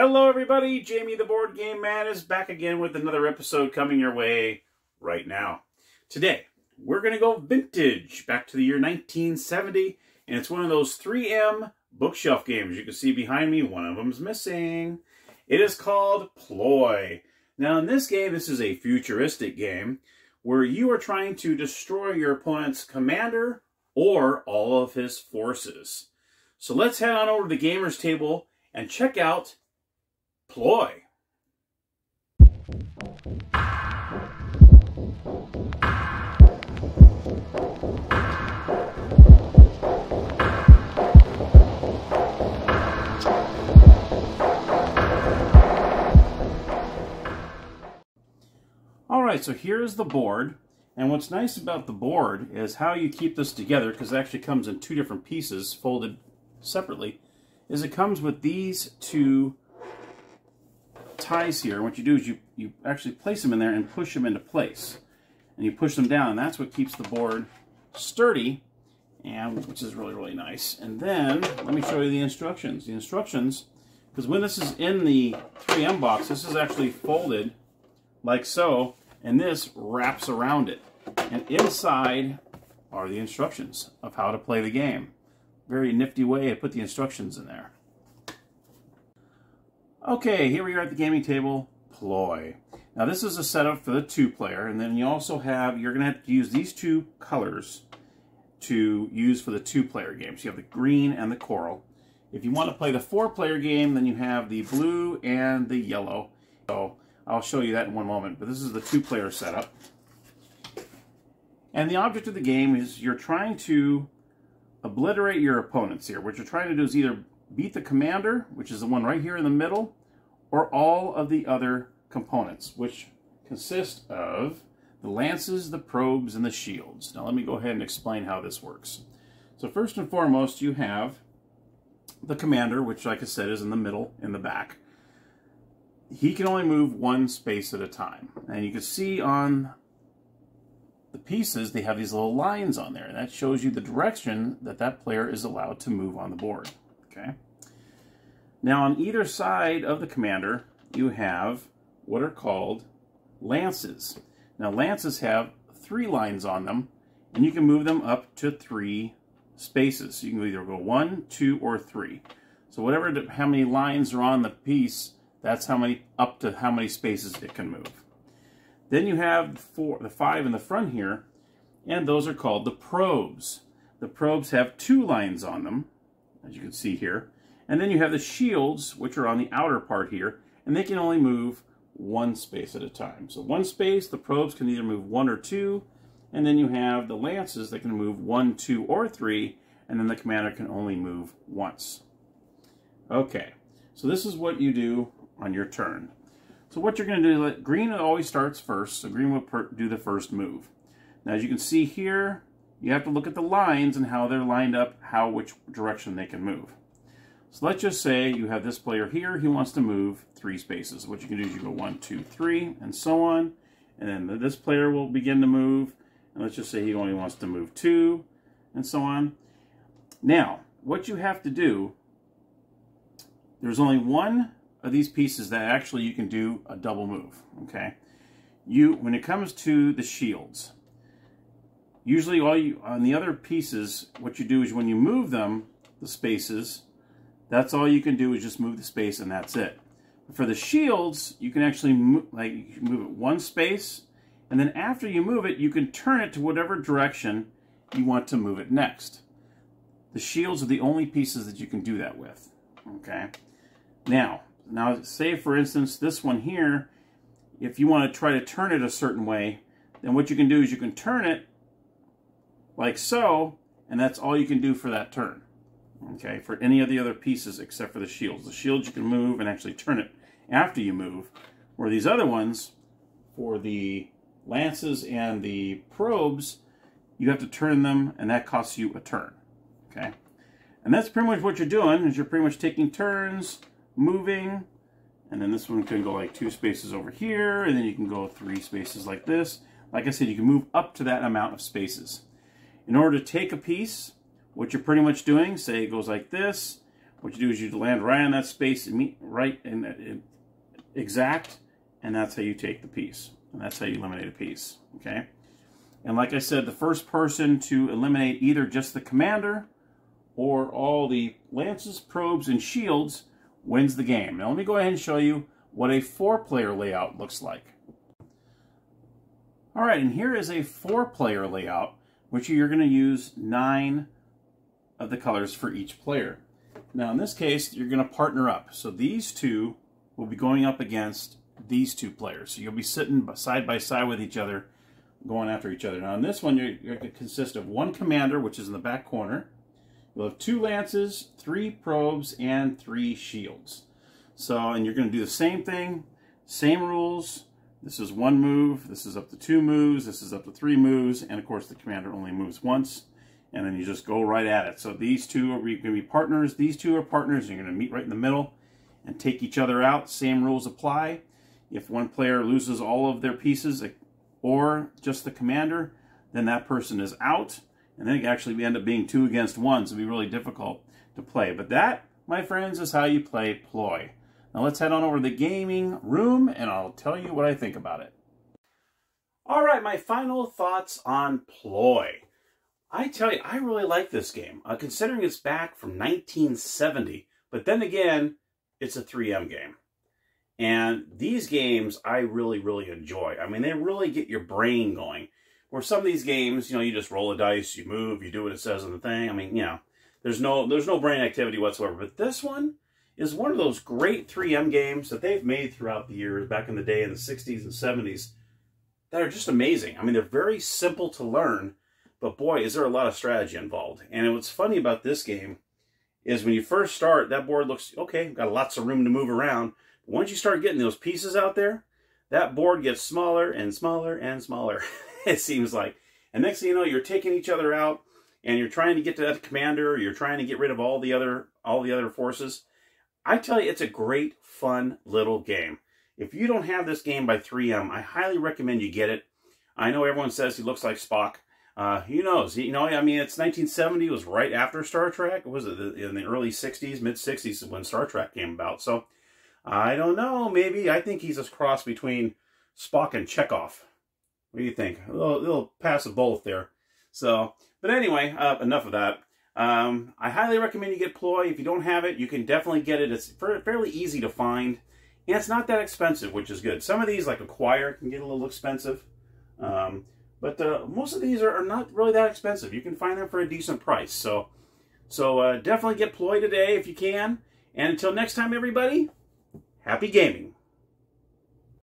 Hello everybody, Jamie the Board Game Man is back again with another episode coming your way right now. Today, we're going to go vintage, back to the year 1970, and it's one of those 3M bookshelf games. You can see behind me, one of them's missing. It is called Ploy. Now in this game, this is a futuristic game where you are trying to destroy your opponent's commander or all of his forces. So let's head on over to the gamer's table and check out Ploy. Alright, so here's the board. And what's nice about the board is how you keep this together, because it actually comes in two different pieces folded separately, is it comes with these two ties here. What you do is you actually place them in there and push them into place. And you push them down, and that's what keeps the board sturdy, and which is really, really nice. And then, let me show you the instructions. The instructions, because when this is in the 3M box, this is actually folded like so, and this wraps around it. And inside are the instructions of how to play the game. Very nifty way to put the instructions in there. Okay, here we are at the gaming table, Ploy. Now this is a setup for the 2-player, and then you also have, you're going to have to use these two colors to use for the 2-player game. So you have the green and the coral. If you want to play the 4-player game, then you have the blue and the yellow. So I'll show you that in one moment, but this is the 2-player setup. And the object of the game is you're trying to obliterate your opponents here. What you're trying to do is either beat the commander, which is the one right here in the middle, or all of the other components, which consist of the lances, the probes, and the shields. Now let me go ahead and explain how this works. So first and foremost, you have the commander, which like I said is in the middle, in the back. He can only move one space at a time. And you can see on the pieces, they have these little lines on there, and that shows you the direction that that player is allowed to move on the board. Okay. Now on either side of the commander, you have what are called lances. Now lances have 3 lines on them, and you can move them up to 3 spaces. So you can either go 1, 2, or 3. So whatever, how many lines are on the piece, that's how many, up to how many spaces it can move. Then you have the 5 in the front here, and those are called the probes. The probes have 2 lines on them, as you can see here. And then you have the shields, which are on the outer part here, and they can only move 1 space at a time. So 1 space, the probes can either move 1 or 2, and then you have the lances that can move 1, 2, or 3, and then the commander can only move once. Okay, so this is what you do on your turn. So what you're going to do, green always starts first, so green will do the first move. Now as you can see here, you have to look at the lines and how they're lined up, which direction they can move. So let's just say you have this player here, he wants to move 3 spaces. What you can do is you go 1, 2, 3, and so on. And then this player will begin to move, and let's just say he only wants to move 2, and so on. Now, what you have to do, there's only one of these pieces that actually you can do a double move, okay? When it comes to the shields, usually on the other pieces, what you do is when you move them, the spaces, that's all you can do is just move the space and that's it. But for the shields, you can actually move it 1 space, and then after you move it, you can turn it to whatever direction you want to move it next. The shields are the only pieces that you can do that with, okay? Now say for instance, this one here, if you want to try to turn it a certain way, then what you can do is you can turn it like so, and that's all you can do for that turn. Okay, for any of the other pieces except for the shields. The shields you can move and actually turn it after you move, where these other ones, for the lances and the probes, you have to turn them, and that costs you a turn. Okay, and that's pretty much what you're doing, is you're pretty much taking turns, moving, and then this one can go like 2 spaces over here, and then you can go 3 spaces like this. Like I said, you can move up to that amount of spaces. In order to take a piece, what you're pretty much doing, say it goes like this, what you do is you land right on that space, right in exact, and that's how you take the piece. And that's how you eliminate a piece, okay? And like I said, the first person to eliminate either just the commander or all the lances, probes, and shields wins the game. Now let me go ahead and show you what a 4-player layout looks like. All right, and here is a 4-player layout, which you're going to use 9 of the colors for each player. Now in this case, you're going to partner up. So these two will be going up against these 2 players. So you'll be sitting side by side with each other, going after each other. Now in this one, you're going to consist of 1 commander, which is in the back corner. You'll have 2 lances, 3 probes, and 3 shields. So, and you're going to do the same thing, same rules. This is 1 move, this is up to 2 moves, this is up to 3 moves, and of course the commander only moves once, and then you just go right at it. So these 2 are going to be partners, these 2 are partners, and you're going to meet right in the middle and take each other out. Same rules apply. If one player loses all of their pieces or just the commander, then that person is out, and then it can actually end up being 2 against 1, so it'll be really difficult to play. But that, my friends, is how you play Ploy. Now let's head on over to the gaming room, and I'll tell you what I think about it. All right, my final thoughts on Ploy. I tell you, I really like this game, considering it's back from 1970. But then again, it's a 3M game. And these games I really, really enjoy. I mean, they really get your brain going. Where some of these games, you know, you just roll a dice, you move, you do what it says on the thing. I mean, you know, there's no brain activity whatsoever. But this one is one of those great 3M games that they've made throughout the years, back in the day in the 60s and 70s, that are just amazing. I mean, they're very simple to learn, but boy, is there a lot of strategy involved. And what's funny about this game is when you first start, that board looks, okay, got lots of room to move around. But once you start getting those pieces out there, that board gets smaller and smaller and smaller, it seems like. And next thing you know, you're taking each other out, and you're trying to get to that commander, or you're trying to get rid of all the other forces. I tell you, it's a great, fun little game. If you don't have this game by 3M, I highly recommend you get it. I know everyone says he looks like Spock. Who knows? You know, I mean, it's 1970. It was right after Star Trek. Was it in the early 60s, mid-60s when Star Trek came about? So, I don't know. Maybe. I think he's a cross between Spock and Chekhov. What do you think? A little pass of both there. So, but anyway, enough of that. I highly recommend you get Ploy. If you don't have it, you can definitely get it. It's fairly easy to find, and it's not that expensive, which is good. Some of these, like Acquire, can get a little expensive, but most of these are not really that expensive. You can find them for a decent price. So definitely get Ploy today if you can. And until next time, everybody, happy gaming.